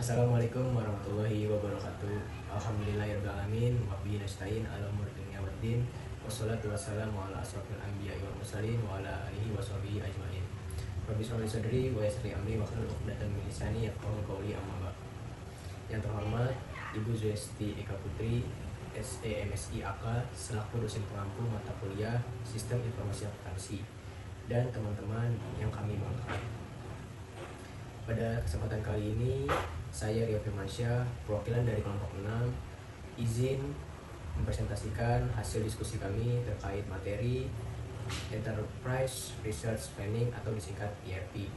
Assalamualaikum warahmatullahi wabarakatuh. Alhamdulillahirrahmanirrahim. Wabihi nasta'in ala umuri dunya waddin. Wassalatu wassalamu ala asrofil anbiya'i wal mursalin wa ala alihi wa sahbihi ajmain. Rabbi shrah li sadri wa yassir li amri wahlul 'uqdatam min lisani yafqahu qawli, amma ba'd. Yang terhormat Ibu Zulesti Eka Putri, SEMSI AK, selaku dosen pengampu mata kuliah Sistem Informasi Akuntansi, dan teman-teman yang kami banggakan. Pada kesempatan kali ini, saya Rio Firmansyah, perwakilan dari kelompok 6, izin mempresentasikan hasil diskusi kami terkait materi Enterprise Research Planning atau disingkat ERP.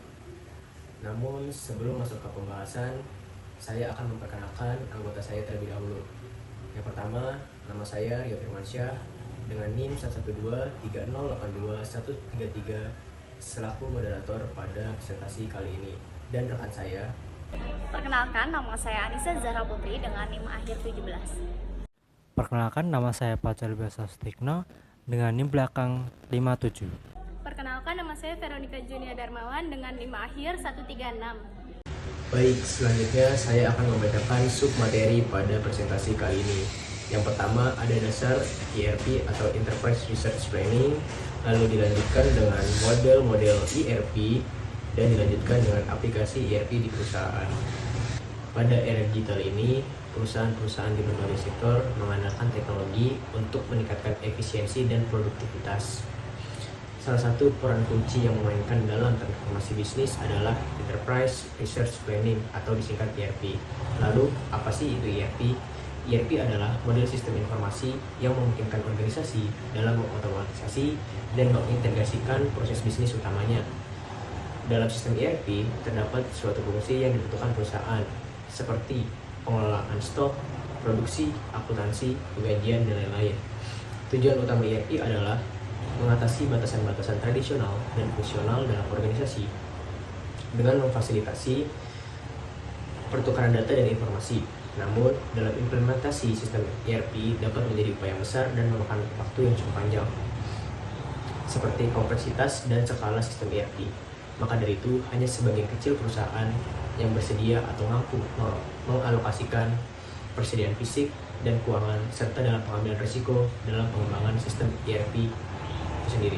Namun sebelum masuk ke pembahasan, saya akan memperkenalkan anggota saya terlebih dahulu. Yang pertama, nama saya Rio Firmansyah dengan NIM 112308213 selaku moderator pada presentasi kali ini. Dan rekan saya, Perkenalkan, nama saya Anissa Zahra Putri dengan NIM akhir 17. Perkenalkan, nama saya Fajar Biasa Sutikno dengan NIM belakang 57. Perkenalkan, nama saya Veronica Junia Darmawan dengan NIM akhir 136. baik, selanjutnya saya akan membacakan submateri pada presentasi kali ini. Yang pertama ada dasar ERP atau Enterprise Research Planning, lalu dilanjutkan dengan model-model ERP, dan dilanjutkan dengan aplikasi ERP di perusahaan. Pada era digital ini, perusahaan-perusahaan di berbagai sektor mengandalkan teknologi untuk meningkatkan efisiensi dan produktivitas. Salah satu peran kunci yang memainkan dalam transformasi bisnis adalah Enterprise Research Planning atau disingkat ERP. Lalu, apa sih itu ERP? ERP adalah model sistem informasi yang memungkinkan organisasi dalam mengotomatisasi dan mengintegrasikan proses bisnis utamanya. Dalam sistem ERP, terdapat suatu fungsi yang dibutuhkan perusahaan, seperti pengelolaan stok, produksi, akuntansi, penggajian, dan lain-lain. Tujuan utama ERP adalah mengatasi batasan-batasan tradisional dan fungsional dalam organisasi, dengan memfasilitasi pertukaran data dan informasi. Namun, dalam implementasi sistem ERP dapat menjadi upaya besar dan memakan waktu yang cukup panjang, seperti kompleksitas dan skala sistem ERP. Maka dari itu, hanya sebagian kecil perusahaan yang bersedia atau mampu mengalokasikan persediaan fisik dan keuangan serta dalam pengambilan risiko dalam pengembangan sistem ERP itu sendiri.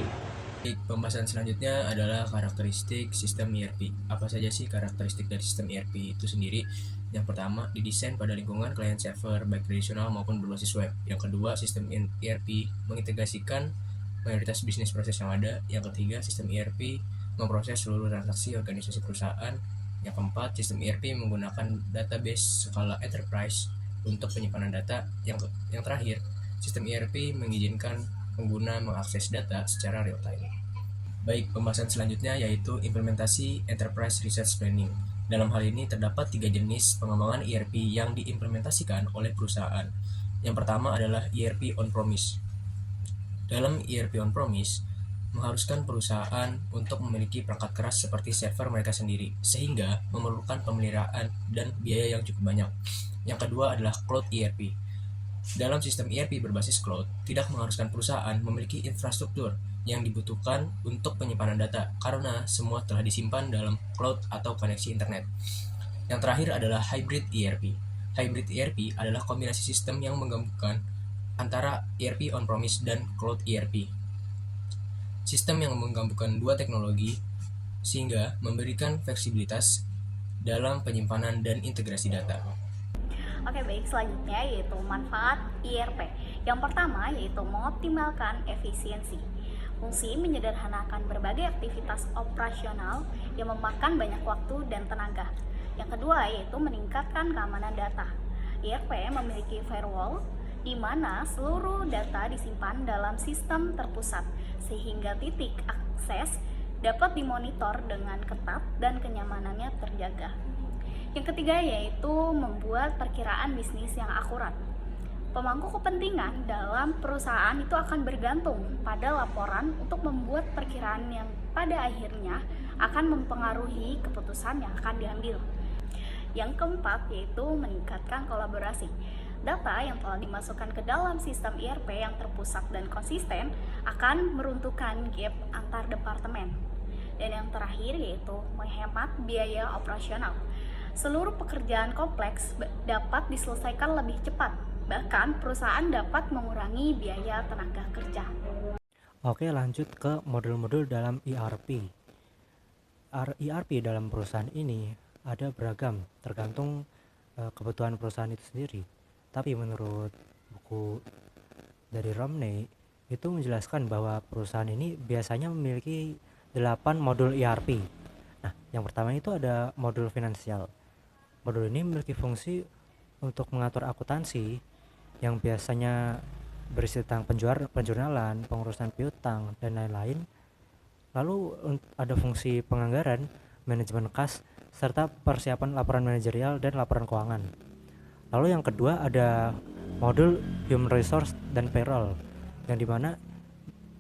Pembahasan selanjutnya adalah karakteristik sistem ERP. Apa saja sih karakteristik dari sistem ERP itu sendiri? Yang pertama, didesain pada lingkungan client server baik tradisional maupun berbasis web. Yang kedua, sistem ERP mengintegrasikan mayoritas bisnis proses yang ada. Yang ketiga, sistem ERP memproses seluruh transaksi organisasi perusahaan. Yang keempat, sistem ERP menggunakan database skala enterprise untuk penyimpanan data. Yang terakhir, sistem ERP mengizinkan pengguna mengakses data secara real time. Baik, pembahasan selanjutnya yaitu implementasi Enterprise Research Planning. Dalam hal ini terdapat 3 jenis pengembangan ERP yang diimplementasikan oleh perusahaan. Yang pertama adalah ERP on-premise. Dalam ERP on-premise, mengharuskan perusahaan untuk memiliki perangkat keras seperti server mereka sendiri, sehingga memerlukan pemeliharaan dan biaya yang cukup banyak. Yang kedua adalah Cloud ERP. Dalam sistem ERP berbasis cloud, tidak mengharuskan perusahaan memiliki infrastruktur yang dibutuhkan untuk penyimpanan data, karena semua telah disimpan dalam cloud atau koneksi internet. Yang terakhir adalah Hybrid ERP. Hybrid ERP adalah kombinasi sistem yang menggabungkan antara ERP on-premise dan Cloud ERP. Sistem yang menggabungkan dua teknologi sehingga memberikan fleksibilitas dalam penyimpanan dan integrasi data. Oke, baik, selanjutnya yaitu manfaat ERP. Yang pertama yaitu mengoptimalkan efisiensi. Fungsi menyederhanakan berbagai aktivitas operasional yang memakan banyak waktu dan tenaga. Yang kedua yaitu meningkatkan keamanan data. ERP memiliki firewall di mana seluruh data disimpan dalam sistem terpusat, sehingga titik akses dapat dimonitor dengan ketat dan kenyamanannya terjaga. Yang ketiga yaitu membuat perkiraan bisnis yang akurat. Pemangku kepentingan dalam perusahaan itu akan bergantung pada laporan untuk membuat perkiraan yang pada akhirnya akan mempengaruhi keputusan yang akan diambil. Yang keempat yaitu meningkatkan kolaborasi. Data yang telah dimasukkan ke dalam sistem ERP yang terpusat dan konsisten akan meruntuhkan gap antar departemen. Dan yang terakhir yaitu menghemat biaya operasional. Seluruh pekerjaan kompleks dapat diselesaikan lebih cepat, bahkan perusahaan dapat mengurangi biaya tenaga kerja. Oke, lanjut ke modul-modul dalam ERP. ERP dalam perusahaan ini ada beragam, tergantung kebutuhan perusahaan itu sendiri. Tapi menurut buku dari Romney itu menjelaskan bahwa perusahaan ini biasanya memiliki 8 modul ERP. Nah, yang pertama itu ada modul finansial. Modul ini memiliki fungsi untuk mengatur akuntansi yang biasanya berisi tentang penjurnalan, pengurusan piutang, dan lain-lain. Lalu ada fungsi penganggaran, manajemen kas, serta persiapan laporan manajerial dan laporan keuangan. Lalu yang kedua ada modul human resource dan payroll, yang dimana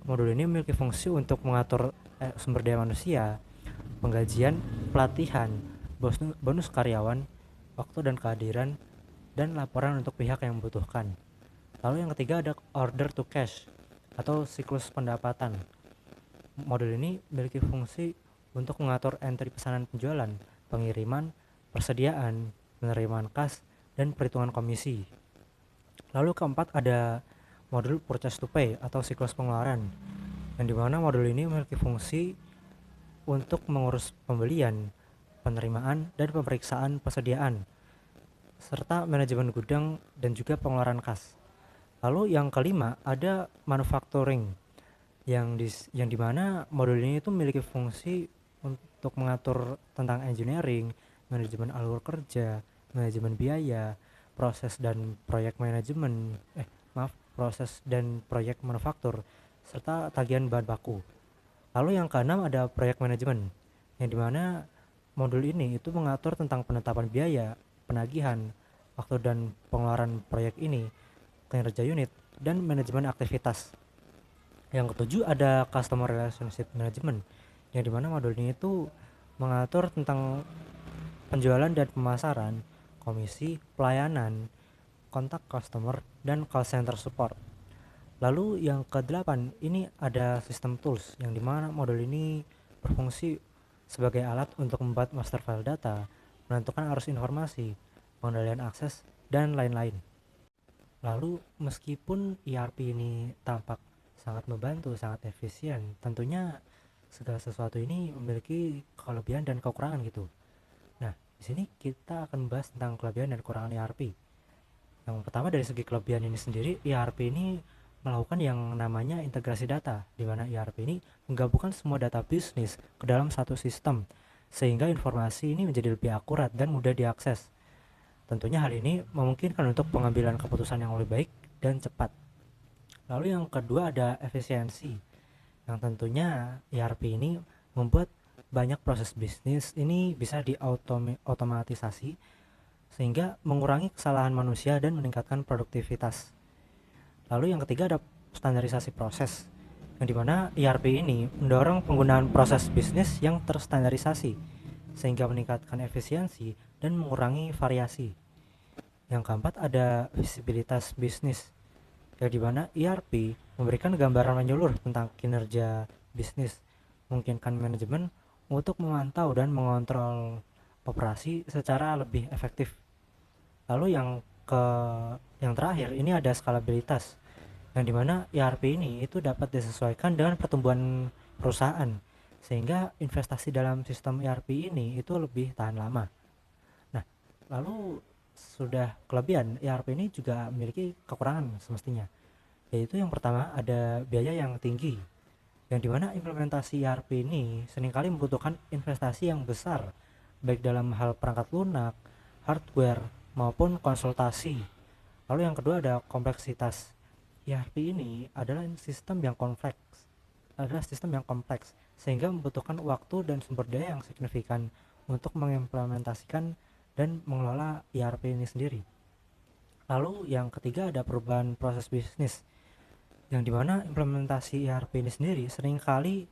modul ini memiliki fungsi untuk mengatur sumber daya manusia, penggajian, pelatihan, bonus karyawan, waktu dan kehadiran, dan laporan untuk pihak yang membutuhkan. Lalu yang ketiga ada order to cash atau siklus pendapatan. Modul ini memiliki fungsi untuk mengatur entry pesanan penjualan, pengiriman, persediaan, penerimaan kas, dan perhitungan komisi. Lalu keempat ada modul purchase to pay atau siklus pengeluaran, yang dimana modul ini memiliki fungsi untuk mengurus pembelian, penerimaan, dan pemeriksaan persediaan, serta manajemen gudang dan juga pengeluaran kas. Lalu yang kelima ada manufacturing, yang dimana modul ini itu memiliki fungsi untuk mengatur tentang engineering, manajemen alur kerja, manajemen biaya, proses dan proyek manufaktur, serta tagihan bahan baku. Lalu yang keenam ada proyek manajemen, yang dimana modul ini itu mengatur tentang penetapan biaya, penagihan, waktu dan pengeluaran proyek ini, kinerja unit, dan manajemen aktivitas. Yang ketujuh ada customer relationship management, yang dimana modul ini itu mengatur tentang penjualan dan pemasaran, komisi, pelayanan, kontak customer, dan call center support. Lalu yang ke-8 ini ada sistem tools, yang dimana modul ini berfungsi sebagai alat untuk membuat master file data, menentukan arus informasi, pengendalian akses, dan lain-lain. Lalu meskipun ERP ini tampak sangat membantu, sangat efisien, tentunya segala sesuatu ini memiliki kelebihan dan kekurangan gitu. Nah, di sini kita akan membahas tentang kelebihan dan kekurangan ERP. Yang pertama dari segi kelebihan ini sendiri, ERP ini melakukan yang namanya integrasi data, di mana ERP ini menggabungkan semua data bisnis ke dalam satu sistem, sehingga informasi ini menjadi lebih akurat dan mudah diakses. Tentunya hal ini memungkinkan untuk pengambilan keputusan yang lebih baik dan cepat. Lalu yang kedua ada efisiensi, yang tentunya ERP ini membuat banyak proses bisnis ini bisa diotomatisasi, sehingga mengurangi kesalahan manusia dan meningkatkan produktivitas. Lalu yang ketiga ada standarisasi proses, yang dimana ERP ini mendorong penggunaan proses bisnis yang terstandarisasi, sehingga meningkatkan efisiensi dan mengurangi variasi. Yang keempat ada visibilitas bisnis, yang dimana ERP memberikan gambaran menyeluruh tentang kinerja bisnis, memungkinkan manajemen untuk memantau dan mengontrol operasi secara lebih efektif. Lalu yang terakhir ini ada skalabilitas, yang dimana ERP ini itu dapat disesuaikan dengan pertumbuhan perusahaan, sehingga investasi dalam sistem ERP ini itu lebih tahan lama. Nah, lalu sudah kelebihan, ERP ini juga memiliki kekurangan semestinya, yaitu yang pertama ada biaya yang tinggi, yang dimana implementasi ERP ini seringkali membutuhkan investasi yang besar, baik dalam hal perangkat lunak, hardware, maupun konsultasi. Lalu yang kedua ada kompleksitas. ERP ini adalah sistem yang kompleks, sehingga membutuhkan waktu dan sumber daya yang signifikan untuk mengimplementasikan dan mengelola ERP ini sendiri. Lalu yang ketiga ada perubahan proses bisnis, yang dimana implementasi ERP ini sendiri seringkali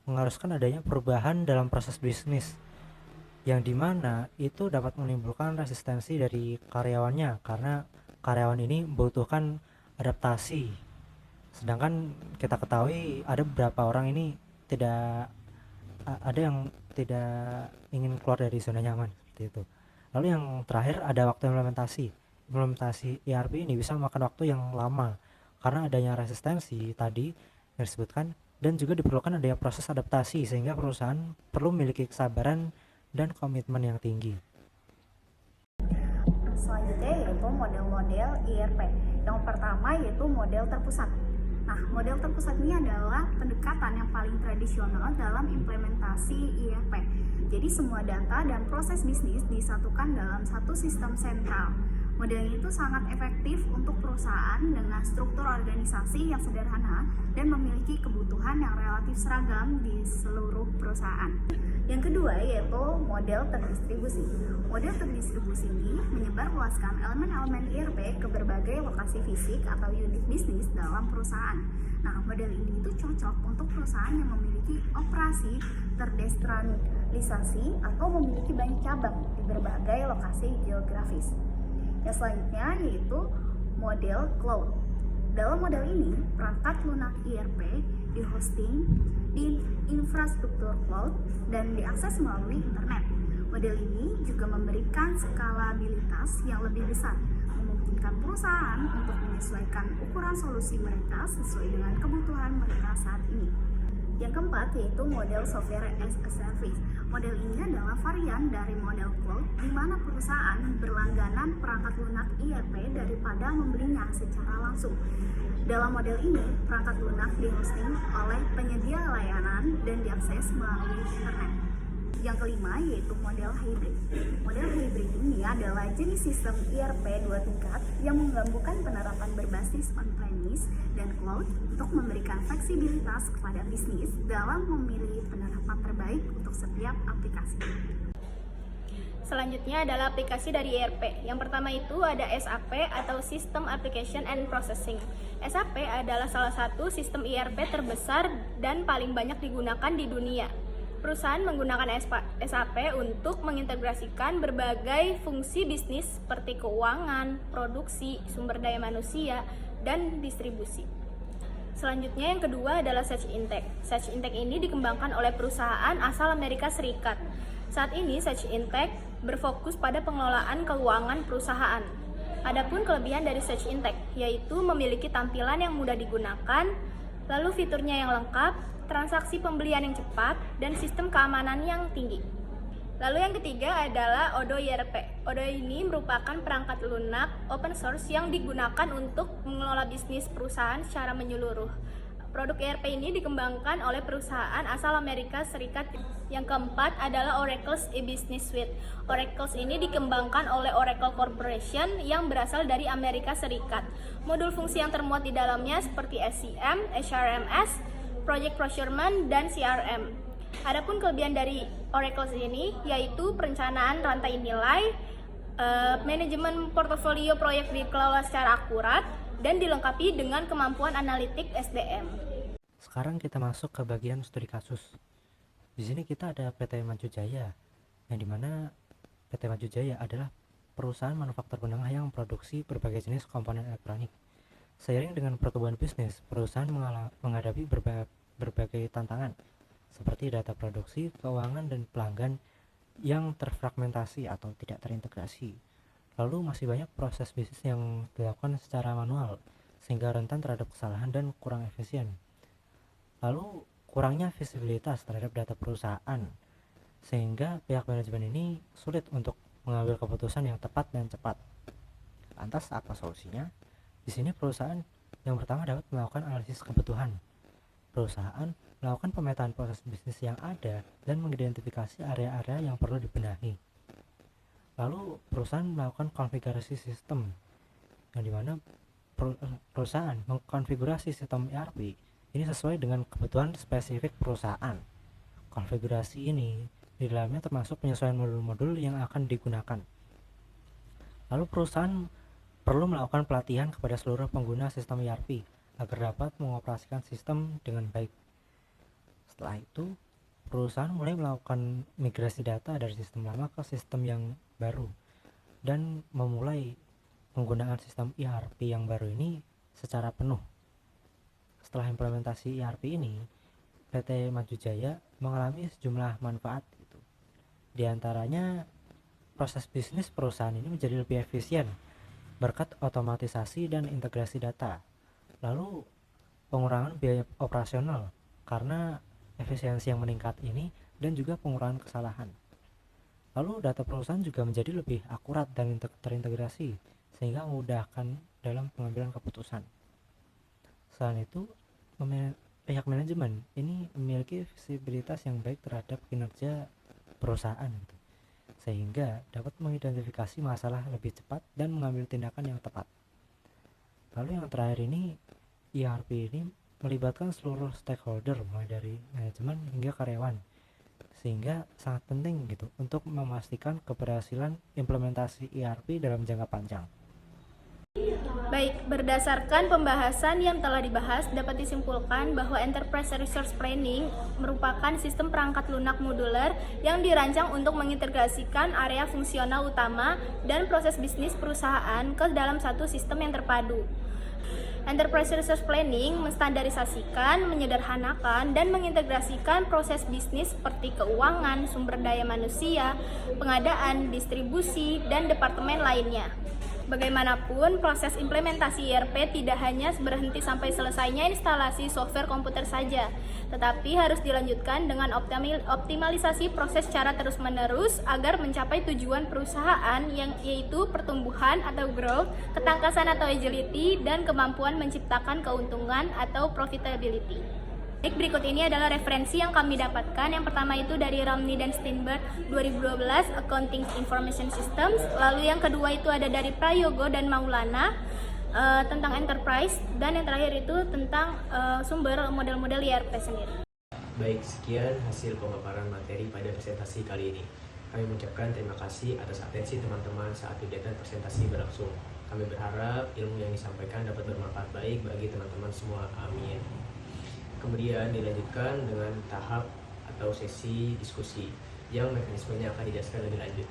mengharuskan adanya perubahan dalam proses bisnis, yang dimana itu dapat menimbulkan resistensi dari karyawannya, karena karyawan ini membutuhkan adaptasi. Sedangkan kita ketahui ada beberapa orang ini ada yang tidak ingin keluar dari zona nyaman seperti itu. Lalu yang terakhir ada waktu implementasi. Implementasi ERP ini bisa memakan waktu yang lama karena adanya resistensi tadi yang disebutkan, dan juga diperlukan adanya proses adaptasi sehingga perusahaan perlu memiliki kesabaran dan komitmen yang tinggi. Selanjutnya yaitu model-model ERP. Yang pertama yaitu model terpusat. Nah, model terpusat ini adalah pendekatan yang paling tradisional dalam implementasi ERP. Jadi semua data dan proses bisnis disatukan dalam satu sistem sentral. Model ini itu sangat efektif untuk perusahaan dengan struktur organisasi yang sederhana dan memiliki kebutuhan yang relatif seragam di seluruh perusahaan. Yang kedua yaitu model terdistribusi. Model terdistribusi ini menyebarluaskan elemen-elemen ERP ke berbagai lokasi fisik atau unit bisnis dalam perusahaan. Nah, model ini itu cocok untuk perusahaan yang memiliki operasi terdesentralisasi atau memiliki banyak cabang di berbagai lokasi geografis. Yang selanjutnya yaitu model cloud. Dalam model ini, perangkat lunak ERP di-hosting di infrastruktur cloud dan diakses melalui internet. Model ini juga memberikan skalabilitas yang lebih besar, memungkinkan perusahaan untuk menyesuaikan ukuran solusi mereka sesuai dengan kebutuhan mereka saat ini. Yang keempat yaitu model software as a service. Model ini adalah varian dari model cloud di mana perusahaan berlangganan perangkat lunak ERP daripada membelinya secara langsung. Dalam model ini, perangkat lunak di-hosting oleh penyedia layanan dan diakses melalui internet. Yang kelima yaitu model hybrid. Model hybrid ini adalah jenis sistem ERP dua tingkat yang menggabungkan penerapan berbasis on-premise dan cloud untuk memberikan fleksibilitas kepada bisnis dalam memilih penerapan terbaik untuk setiap aplikasi. Selanjutnya adalah aplikasi dari ERP. Yang pertama itu ada SAP atau System Application and Processing. SAP adalah salah satu sistem ERP terbesar dan paling banyak digunakan di dunia. Perusahaan menggunakan SAP untuk mengintegrasikan berbagai fungsi bisnis seperti keuangan, produksi, sumber daya manusia, dan distribusi. Selanjutnya yang kedua adalah Sage Intacct. Sage Intacct ini dikembangkan oleh perusahaan asal Amerika Serikat. Saat ini Sage Intacct berfokus pada pengelolaan keuangan perusahaan. Adapun kelebihan dari Sage Intacct yaitu memiliki tampilan yang mudah digunakan, lalu fiturnya yang lengkap, transaksi pembelian yang cepat, dan sistem keamanan yang tinggi. Lalu yang ketiga adalah Odoo ERP. Odoo ini merupakan perangkat lunak open source yang digunakan untuk mengelola bisnis perusahaan secara menyeluruh. Produk ERP ini dikembangkan oleh perusahaan asal Amerika Serikat. Yang keempat adalah Oracle's e-Business Suite. Oracle ini dikembangkan oleh Oracle Corporation yang berasal dari Amerika Serikat. Modul fungsi yang termuat di dalamnya seperti SCM, HRMS, Project Procurement, dan CRM. Adapun kelebihan dari Oracle ini yaitu perencanaan rantai nilai, manajemen portofolio proyek dikelola secara akurat, dan dilengkapi dengan kemampuan analitik SDM. Sekarang kita masuk ke bagian studi kasus. Di sini kita ada PT Maju Jaya, yang dimana PT Maju Jaya adalah perusahaan manufaktur menengah yang memproduksi berbagai jenis komponen elektronik. Seiring dengan pertumbuhan bisnis, perusahaan menghadapi berbagai tantangan seperti data produksi, keuangan, dan pelanggan yang terfragmentasi atau tidak terintegrasi. Lalu masih banyak proses bisnis yang dilakukan secara manual sehingga rentan terhadap kesalahan dan kurang efisien. Lalu kurangnya visibilitas terhadap data perusahaan sehingga pihak manajemen ini sulit untuk mengambil keputusan yang tepat dan cepat. Lantas apa solusinya? Di sini perusahaan yang pertama dapat melakukan analisis kebutuhan. Perusahaan melakukan pemetaan proses bisnis yang ada dan mengidentifikasi area-area yang perlu dibenahi. Lalu perusahaan melakukan konfigurasi sistem, yang dimana perusahaan mengkonfigurasi sistem ERP ini sesuai dengan kebutuhan spesifik perusahaan. Konfigurasi ini di dalamnya termasuk penyesuaian modul-modul yang akan digunakan. Lalu perusahaan perlu melakukan pelatihan kepada seluruh pengguna sistem ERP agar dapat mengoperasikan sistem dengan baik. Setelah itu, perusahaan mulai melakukan migrasi data dari sistem lama ke sistem yang baru dan memulai penggunaan sistem ERP yang baru ini secara penuh. Setelah implementasi ERP ini, PT Maju Jaya mengalami sejumlah manfaat. Di antaranya proses bisnis perusahaan ini menjadi lebih efisien berkat otomatisasi dan integrasi data. Lalu pengurangan biaya operasional karena efisiensi yang meningkat ini dan juga pengurangan kesalahan. Lalu data perusahaan juga menjadi lebih akurat dan terintegrasi sehingga memudahkan dalam pengambilan keputusan. Selain itu, pihak manajemen ini memiliki visibilitas yang baik terhadap kinerja perusahaan gitu, sehingga dapat mengidentifikasi masalah lebih cepat dan mengambil tindakan yang tepat. Lalu yang terakhir ini, ERP ini melibatkan seluruh stakeholder mulai dari manajemen hingga karyawan, sehingga sangat penting gitu untuk memastikan keberhasilan implementasi ERP dalam jangka panjang. Baik, berdasarkan pembahasan yang telah dibahas, dapat disimpulkan bahwa Enterprise Resource Planning merupakan sistem perangkat lunak modular yang dirancang untuk mengintegrasikan area fungsional utama dan proses bisnis perusahaan ke dalam satu sistem yang terpadu. Enterprise Resource Planning menstandarisasikan, menyederhanakan, dan mengintegrasikan proses bisnis seperti keuangan, sumber daya manusia, pengadaan, distribusi, dan departemen lainnya. Bagaimanapun, proses implementasi ERP tidak hanya berhenti sampai selesainya instalasi software komputer saja, tetapi harus dilanjutkan dengan optimalisasi proses secara terus-menerus agar mencapai tujuan perusahaan yang yaitu pertumbuhan atau growth, ketangkasan atau agility, dan kemampuan menciptakan keuntungan atau profitability. Baik, berikut ini adalah referensi yang kami dapatkan. Yang pertama itu dari Romney dan Steinberg 2012 Accounting Information Systems. Lalu yang kedua itu ada dari Prayogo dan Maulana tentang enterprise, dan yang terakhir itu tentang sumber model-model ERP sendiri. Baik, sekian hasil pemaparan materi pada presentasi kali ini. Kami mengucapkan terima kasih atas atensi teman-teman saat kegiatan presentasi berlangsung. Kami berharap ilmu yang disampaikan dapat bermanfaat baik bagi teman-teman semua. Amin. Kemudian dilanjutkan dengan tahap atau sesi diskusi yang mekanismenya akan dijelaskan lebih lanjut.